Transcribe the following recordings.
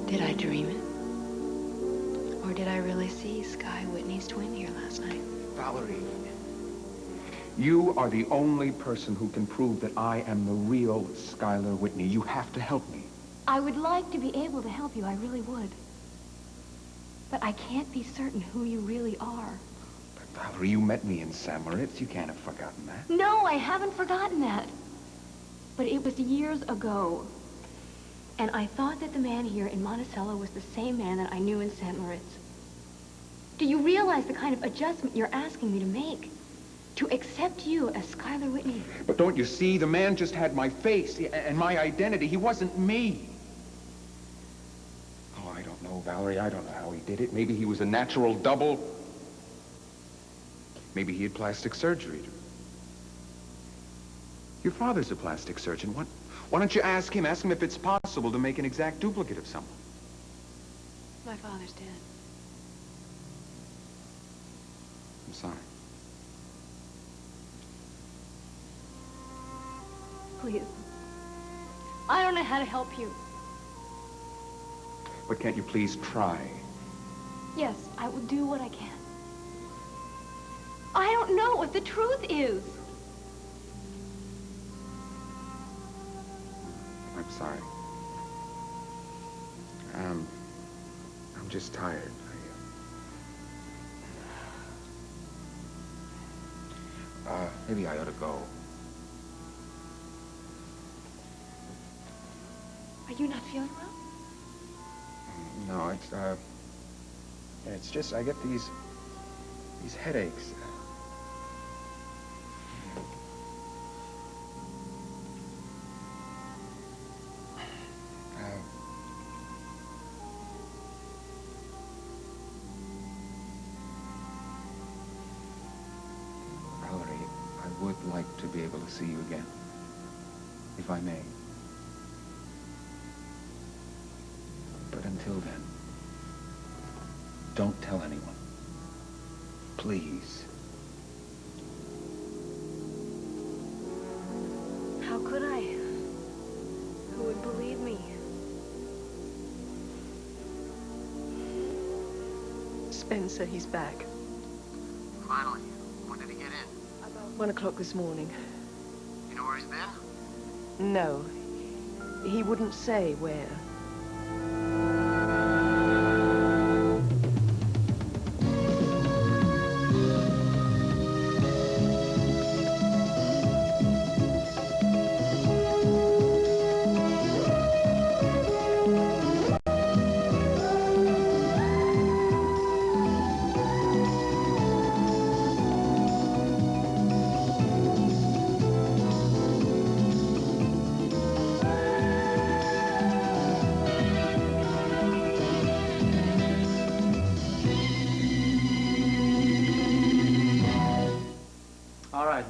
Did I dream it? Or did I really see Sky Whitney's twin here last night? Valerie, you are the only person who can prove that I am the real Skylar Whitney. You have to help me. I would like to be able to help you, I really would. But I can't be certain who you really are. But Valerie, you met me in San Moritz. You can't have forgotten that. No, I haven't forgotten that. But it was years ago. And I thought that the man here in Monticello was the same man that I knew in St. Moritz. Do you realize the kind of adjustment you're asking me to make? To accept you as Skylar Whitney? But don't you see? The man just had my face and my identity. He wasn't me. Oh, I don't know, Valerie. I don't know how he did it. Maybe he was a natural double. Maybe he had plastic surgery. Your father's a plastic surgeon. Why don't you ask him? Ask him if it's possible to make an exact duplicate of someone. My father's dead. I'm sorry. Please. I don't know how to help you. But can't you please try? Yes, I will do what I can. I don't know what the truth is. I'm sorry. I'm just tired. Maybe I ought to go. Are you not feeling well? No, it's just I get these headaches. Valerie, I would like to be able to see you again, if I may. But until then, don't tell anyone. Please. How could I? Who would believe me? Spencer, he's back. Finally. When did he get in? About 1 o'clock this morning. You know where he's been? No, he wouldn't say where.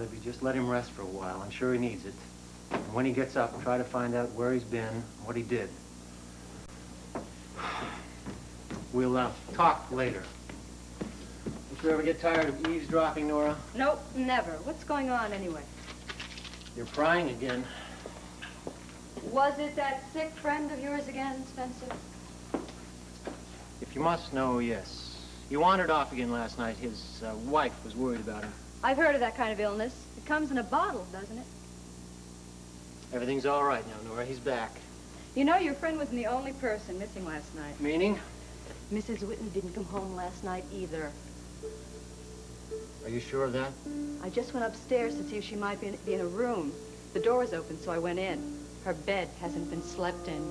Libby, just let him rest for a while. I'm sure he needs it. And when he gets up, try to find out where he's been, what he did. We'll talk later. Don't you ever get tired of eavesdropping, Nora? Nope, never. What's going on anyway? You're prying again. Was it that sick friend of yours again, Spencer? If you must know, yes. He wandered off again last night. His wife was worried about him. I've heard of that kind of illness. It comes in a bottle, doesn't it? Everything's all right now, Nora. He's back. You know, your friend wasn't the only person missing last night. Meaning? Mrs. Whitney didn't come home last night either. Are you sure of that? I just went upstairs to see if she might be in a room. The door was open, so I went in. Her bed hasn't been slept in.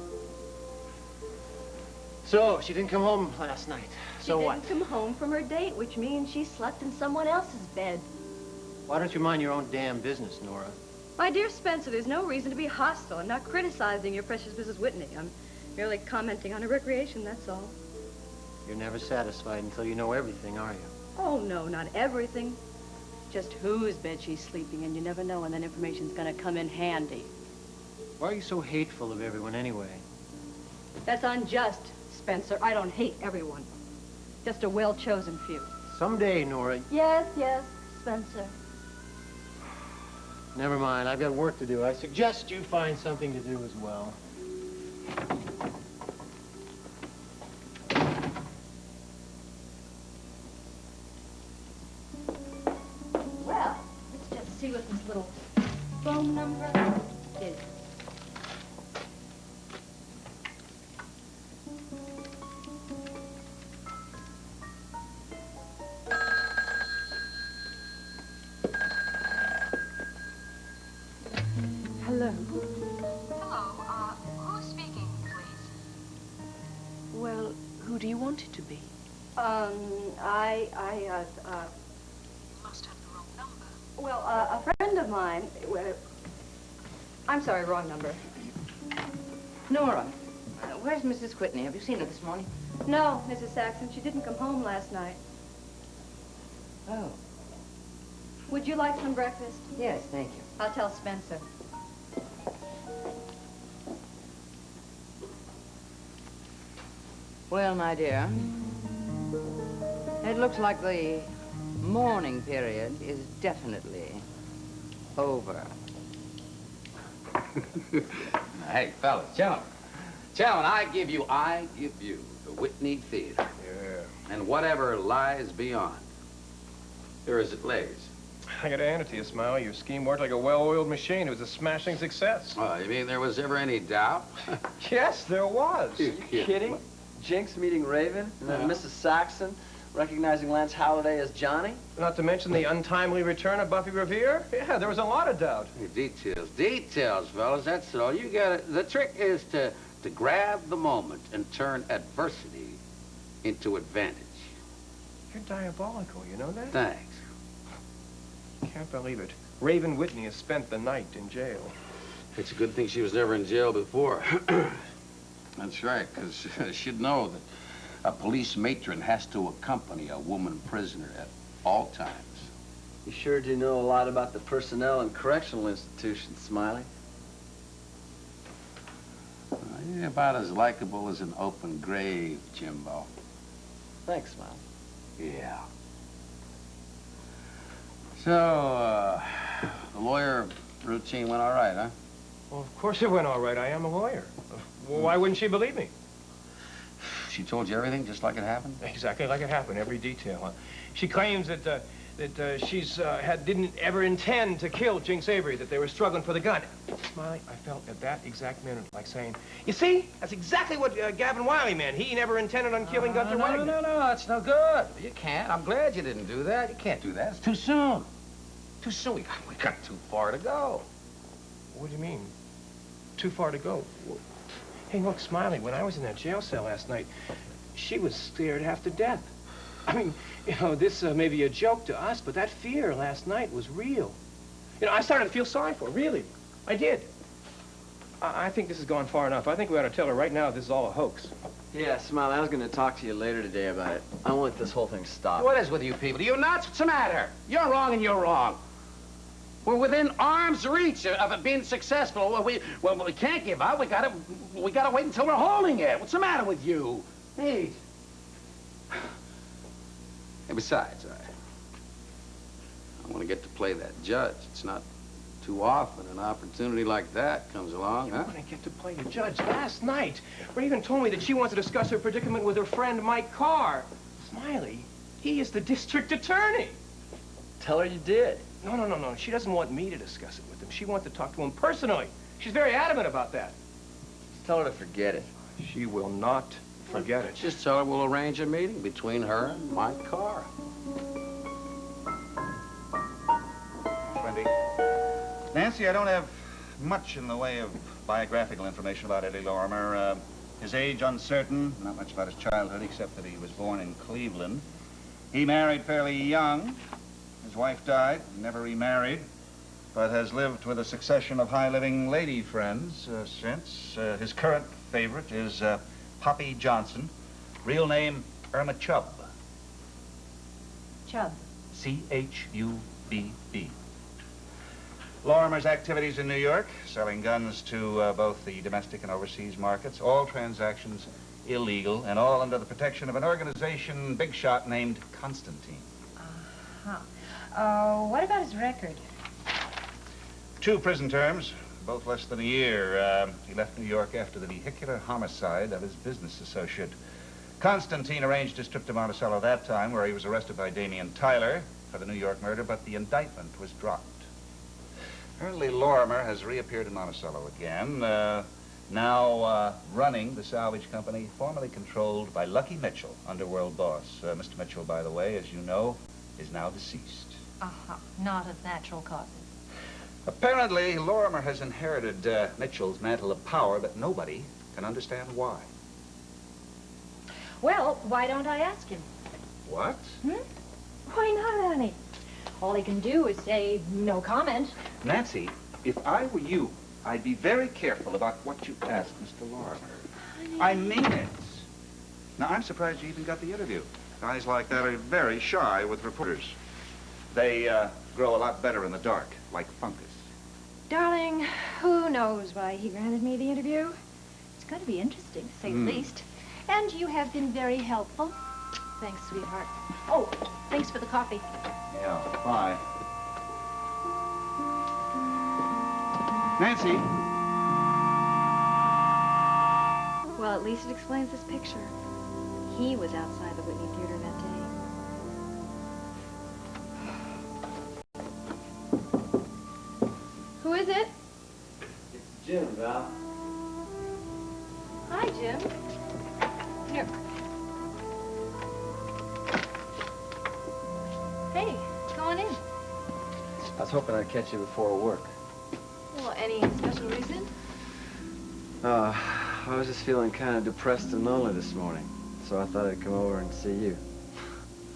So, she didn't come home last night. So what? She didn't come home from her date, which means she slept in someone else's bed. Why don't you mind your own damn business, Nora? My dear Spencer, there's no reason to be hostile. I'm not criticizing your precious Mrs. Whitney. I'm merely commenting on her recreation, that's all. You're never satisfied until you know everything, are you? Oh, no, not everything. Just whose bed she's sleeping in. You never know when that information's gonna come in handy. Why are you so hateful of everyone anyway? That's unjust, Spencer. I don't hate everyone. Just a well-chosen few. Someday, Nora. Yes, Spencer. Never mind. I've got work to do. I suggest you find something to do as well. is. Hello. Hello, who's speaking, please? Well, who do you want it to be? You must have the wrong number. Well, a friend of mine, I'm sorry, wrong number. Nora, where's Mrs. Whitney? Have you seen her this morning? No, Mrs. Saxon, she didn't come home last night. Oh, Would you like some breakfast? yes, thank you. I'll tell Spencer. Well, my dear, it looks like the mourning period is definitely over. Hey, fellas, gentlemen. Gentlemen, I give you the Whitney Theater. Yeah. And whatever lies beyond. Here as it lays. I gotta hand it to you, Smiley. Your scheme worked like a well-oiled machine. It was a smashing success. Oh, you mean there was ever any doubt? Yes, there was. You Kidding? Jinx meeting Raven, and then Mrs. Saxon recognizing Lance Halliday as Johnny? Not to mention the untimely return of Buffy Revere. Yeah, there was a lot of doubt. Hey, details, fellas, that's all. You gotta, the trick is to grab the moment and turn adversity into advantage. You're diabolical, you know that? Thanks. Can't believe it. Raven Whitney has spent the night in jail. It's a good thing she was never in jail before. That's right, because she'd know that a police matron has to accompany a woman prisoner at all times. You sure do know a lot about the personnel and correctional institutions, Smiley. You're about as likable as an open grave, Jimbo. Thanks, Smiley. Yeah. So, the lawyer routine went all right, huh? Well, of course it went all right. I am a lawyer. Well, why wouldn't she believe me? She told you everything just like it happened? Exactly like it happened, every detail. She claims that she's didn't ever intend to kill Jinx Avery, that they were struggling for the gun. Smiley, I felt at that exact minute like saying, you see, that's exactly what Gavin Wiley meant. He never intended on killing Gunther Wagner. No, that's no good. You can't. I'm glad you didn't do that. You can't do that. It's too soon. Too soon. We got too far to go. What do you mean? Too far to go? Hey, look, Smiley, when I was in that jail cell last night, she was scared half to death. I mean, you know, this may be a joke to us, but that fear last night was real. You know, I started to feel sorry for her, really. I did. I think this has gone far enough. I think we ought to tell her right now this is all a hoax. Yeah, Smiley, I was going to talk to you later today about it. I want this whole thing stopped. What is with you people? Are you nuts? What's the matter? You're wrong and you're wrong. We're within arm's reach of it being successful. Well, we can't give up. We gotta wait until we're holding it. What's the matter with you? Hey. And besides, I want to get to play that judge. It's not too often an opportunity like that comes along, huh? I want to get to play the judge last night. Raven told me that she wants to discuss her predicament with her friend Mike Carr. Smiley, he is the district attorney. Tell her you did. No. She doesn't want me to discuss it with him. She wants to talk to him personally. She's very adamant about that. Just tell her to forget it. She will not forget it. Just tell her we'll arrange a meeting between her and Mike Carr. Wendy. Nancy, I don't have much in the way of biographical information about Eddie Lorimer. His age uncertain, not much about his childhood, except that he was born in Cleveland. He married fairly young. His wife died, never remarried, but has lived with a succession of high-living lady friends since. His current favorite is Poppy Johnson, real name Irma Chubb. Chubb. C-H-U-B-B. Lorimer's activities in New York, selling guns to both the domestic and overseas markets, all transactions illegal, and all under the protection of an organization big shot named Constantine. What about his record? 2 prison terms, both less than a year. He left New York after the vehicular homicide of his business associate. Constantine arranged his trip to Monticello that time, where he was arrested by Damian Tyler for the New York murder, but the indictment was dropped. Apparently Lorimer has reappeared in Monticello again, now running the salvage company formerly controlled by Lucky Mitchell, underworld boss. Mr. Mitchell, by the way, as you know, is now deceased. Uh-huh. Not of natural causes. Apparently, Lorimer has inherited Mitchell's mantle of power, but nobody can understand why. Well, why don't I ask him? What? Why not, honey? All he can do is say no comment. Nancy, if I were you, I'd be very careful about what you ask Mr. Lorimer. I mean it. Now, I'm surprised you even got the interview. Guys like that are very shy with reporters. They grow a lot better in the dark, like fungus. Darling, who knows why he granted me the interview? It's going to be interesting, to say the least. And you have been very helpful. Thanks, sweetheart. Oh, thanks for the coffee. Yeah, bye. Nancy? Well, at least it explains this picture. He was outside the Whitney Theater that day. Who is it? It's Jim, Val. Hi, Jim. Here. Hey, go on in. I was hoping I'd catch you before work. Well, any special reason? I was just feeling kind of depressed and lonely this morning, so I thought I'd come over and see you.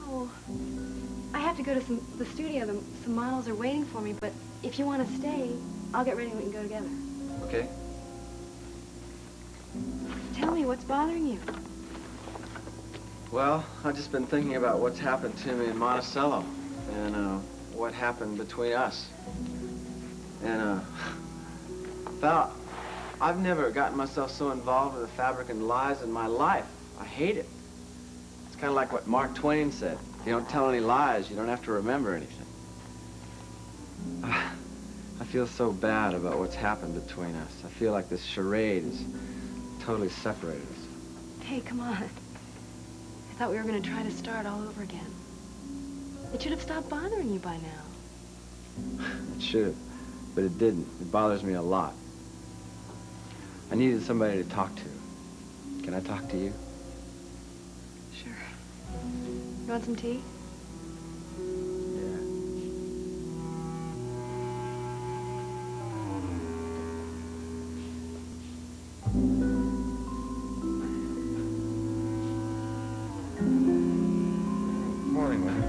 Oh, I have to go to the studio. Some models are waiting for me, but if you want to stay, I'll get ready and we can go together. Okay? Tell me, what's bothering you? Well, I've just been thinking about what's happened to me in Monticello and what happened between us. And Val, I've never gotten myself so involved with the fabric and lies in my life. I hate it. It's kind of like what Mark Twain said. If you don't tell any lies, you don't have to remember anything. I feel so bad about what's happened between us. I feel like this charade has totally separated us. Hey, come on. I thought we were going to try to start all over again. It should have stopped bothering you by now. It should have, but it didn't. It bothers me a lot. I needed somebody to talk to. Can I talk to you? Sure. You want some tea? Yeah. Morning, Winnie.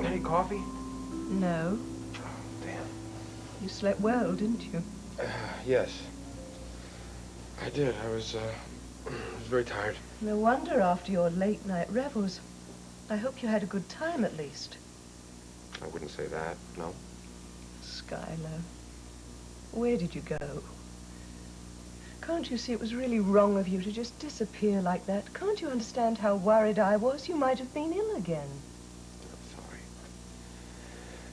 Any coffee? No. Oh, damn. You slept well, didn't you? Yes. I did. I was very tired. No wonder after your late night revels. I hope you had a good time at least. I wouldn't say that, no. Skylar, where did you go? Can't you see it was really wrong of you to just disappear like that? Can't you understand how worried I was? You might have been ill again. I'm sorry.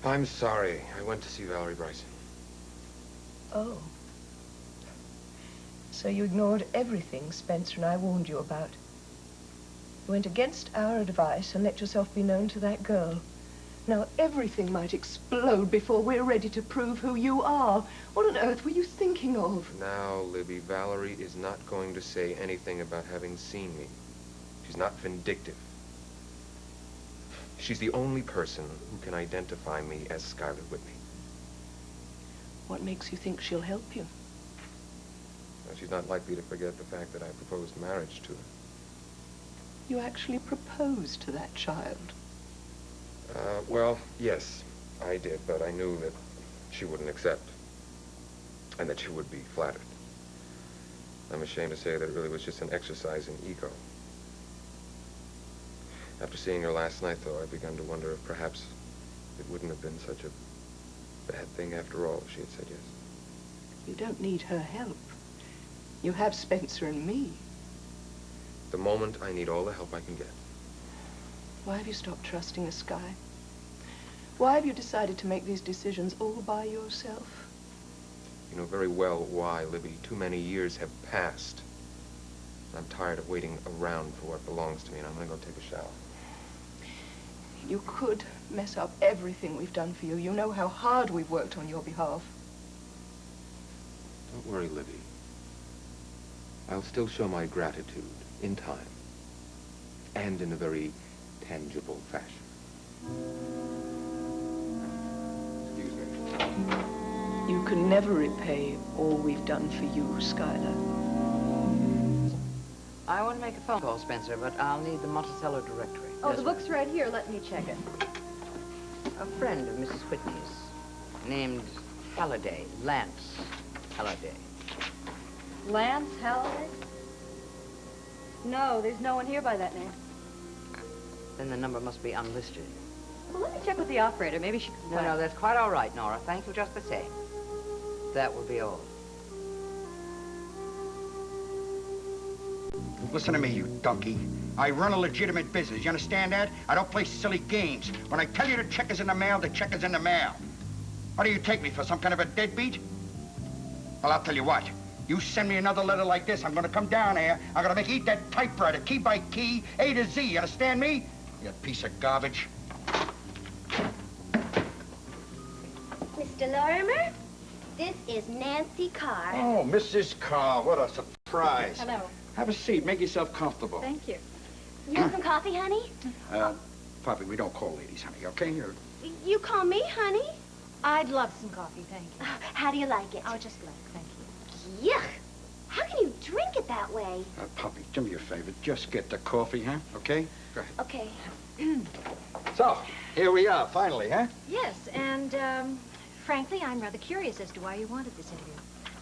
I'm sorry. I went to see Valerie Bryson. Oh. So you ignored everything Spencer and I warned you about. You went against our advice and let yourself be known to that girl. Now everything might explode before we're ready to prove who you are. What on earth were you thinking of? Now, Libby, Valerie is not going to say anything about having seen me. She's not vindictive. She's the only person who can identify me as Skylar Whitney. What makes you think she'll help you? Well, she's not likely to forget the fact that I proposed marriage to her. You actually proposed to that child. Well, yes, I did, but I knew that she wouldn't accept, and that she would be flattered. I'm ashamed to say that it really was just an exercise in ego. After seeing her last night, though, I've begun to wonder if perhaps it wouldn't have been such a bad thing after all if she had said yes. You don't need her help. You have Spencer and me. The moment I need all the help I can get. Why have you stopped trusting us, Sky? Why have you decided to make these decisions all by yourself? You know very well why, Libby. Too many years have passed. I'm tired of waiting around for what belongs to me, and I'm gonna go take a shower. You could mess up everything we've done for you. You know how hard we've worked on your behalf. Don't worry, Libby. I'll still show my gratitude in time. And in a very tangible fashion. Excuse me. You can never repay all we've done for you, Skylar. I want to make a phone call, Spencer, but I'll need the Monticello directory. Oh, Yes, the book's right here. Let me check it. A friend of Mrs. Whitney's, named Halliday, Lance Halliday. Lance Halliday? No, there's no one here by that name. Then the number must be unlisted. Well, let me check with the operator. Maybe she can... No, that's quite all right, Nora. Thank you just the same. That will be all. Listen to me, you donkey. I run a legitimate business. You understand that? I don't play silly games. When I tell you the check is in the mail, the check is in the mail. What do you take me for, some kind of a deadbeat? Well, I'll tell you what. You send me another letter like this, I'm gonna come down here. I'm gonna make you eat that typewriter, key by key, A to Z. You understand me? You piece of garbage. Mr. Lorimer, this is Nancy Carr. Oh, Mrs. Carr, what a surprise. Hello. Have a seat. Make yourself comfortable. Thank you. You want some coffee, honey? Poppy, we don't call ladies, honey, okay? You call me honey? I'd love some coffee, thank you. How do you like it? Oh, just black, thank you. Yuck! How can you drink it that way? Poppy, do me a favor. Just get the coffee, huh? Okay? Go ahead. Okay. So, here we are, finally, huh? Yes, and, frankly, I'm rather curious as to why you wanted this interview.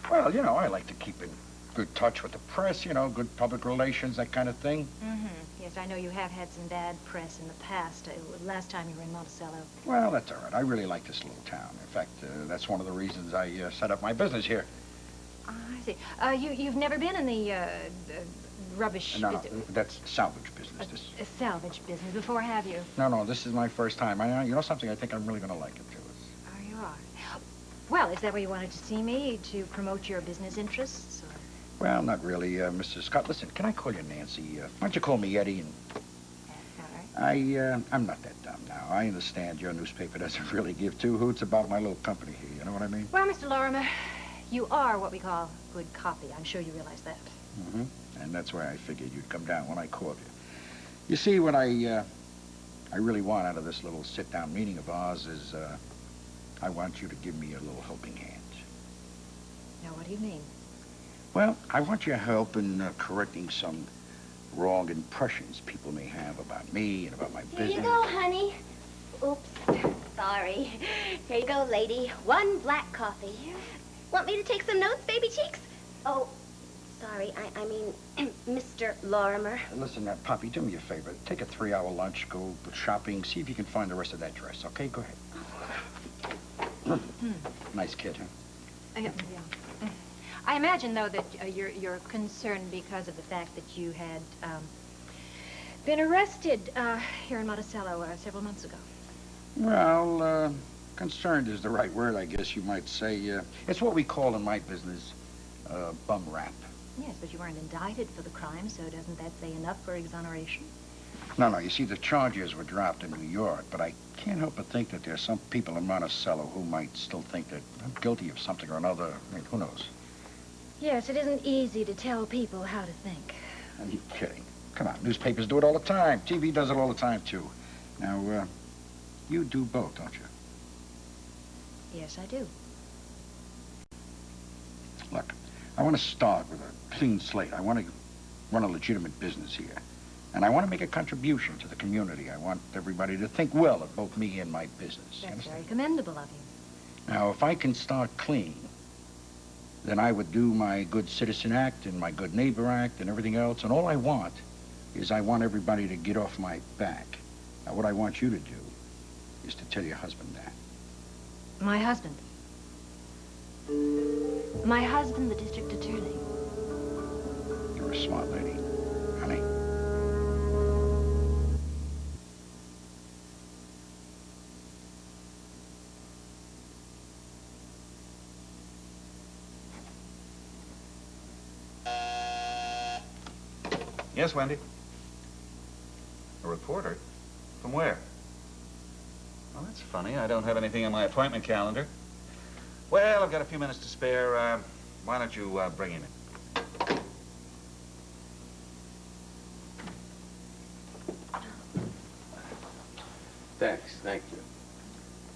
Well, you know, I like to keep in good touch with the press, you know, good public relations, that kind of thing. Mm-hmm. Yes, I know you have had some bad press in the past. Last time you were in Monticello. Well, that's all right. I really like this little town. In fact, that's one of the reasons I set up my business here. I see. You've never been in the rubbish... No, that's salvage business. A salvage business before, have you? No, this is my first time. You know something? I think I'm really going to like it, too. Oh, you are. Well, is that why you wanted to see me, to promote your business interests? Or... Well, not really, Mr. Scott. Listen, can I call you Nancy? Why don't you call me Eddie? And all right. I'm not that dumb now. I understand your newspaper doesn't really give two hoots about my little company here. You know what I mean? Well, Mr. Lorimer, you are what we call good copy. I'm sure you realize that. Mm-hmm. And that's why I figured you'd come down when I called you. You see, what I really want out of this little sit-down meeting of ours is, I want you to give me a little helping hand. Now, what do you mean? Well, I want your help in correcting some wrong impressions people may have about me and about my business. Here you go, honey. Oops. Sorry. Here you go, lady. 1 black coffee. Want me to take some notes, baby cheeks? Oh, sorry. I mean, Mr. Lorimer. Listen, Poppy, do me a favor. Take a 3-hour lunch, go shopping, see if you can find the rest of that dress, okay? Go ahead. Nice kid, huh? Yeah. I imagine, though, that you're concerned because of the fact that you had been arrested here in Monticello several months ago. Well, concerned is the right word, I guess you might say. It's what we call in my business bum rap. Yes, but you weren't indicted for the crime, so doesn't that say enough for exoneration? No, you see, the charges were dropped in New York, but I can't help but think that there's some people in Monticello who might still think that I'm guilty of something or another. I mean, who knows? Yes, it isn't easy to tell people how to think. Are you kidding? Come on, newspapers do it all the time. TV does it all the time, too. Now, you do both, don't you? Yes, I do. Look, I want to start with a clean slate. I want to run a legitimate business here. And I want to make a contribution to the community. I want everybody to think well of both me and my business. That's very commendable of you. Now, if I can start clean, then I would do my good citizen act and my good neighbor act and everything else. And all I want is I want everybody to get off my back. Now, what I want you to do is to tell your husband that. My husband? My husband, the district attorney. You're a smart lady, honey. Yes, Wendy? A reporter? From where? that's funny. I don't have anything in my appointment calendar. Well, I've got a few minutes to spare. Why don't you bring him in? Thanks, thank you.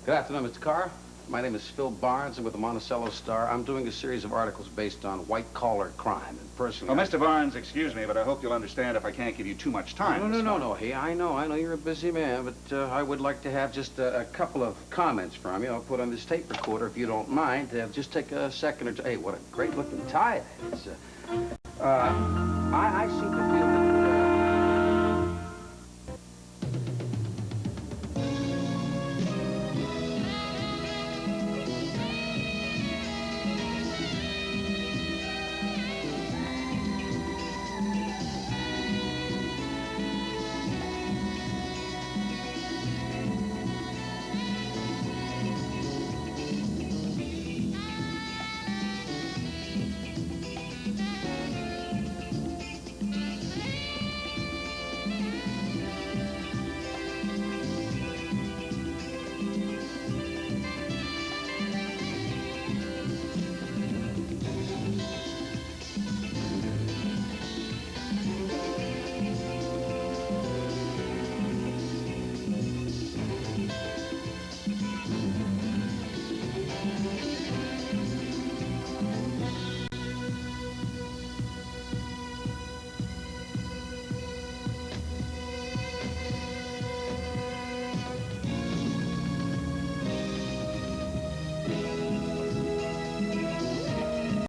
Good afternoon, Mr. Carr. My name is Phil Barnes. I'm with the Monticello Star. I'm doing a series of articles based on white-collar crime. And personally... Well, Mr. Barnes, excuse me, but I hope you'll understand if I can't give you too much time. No. Hey, I know you're a busy man, but I would like to have just a couple of comments from you. I'll put on this tape recorder, if you don't mind. Just take a second or two. Hey, what a great-looking tie that is. I seem to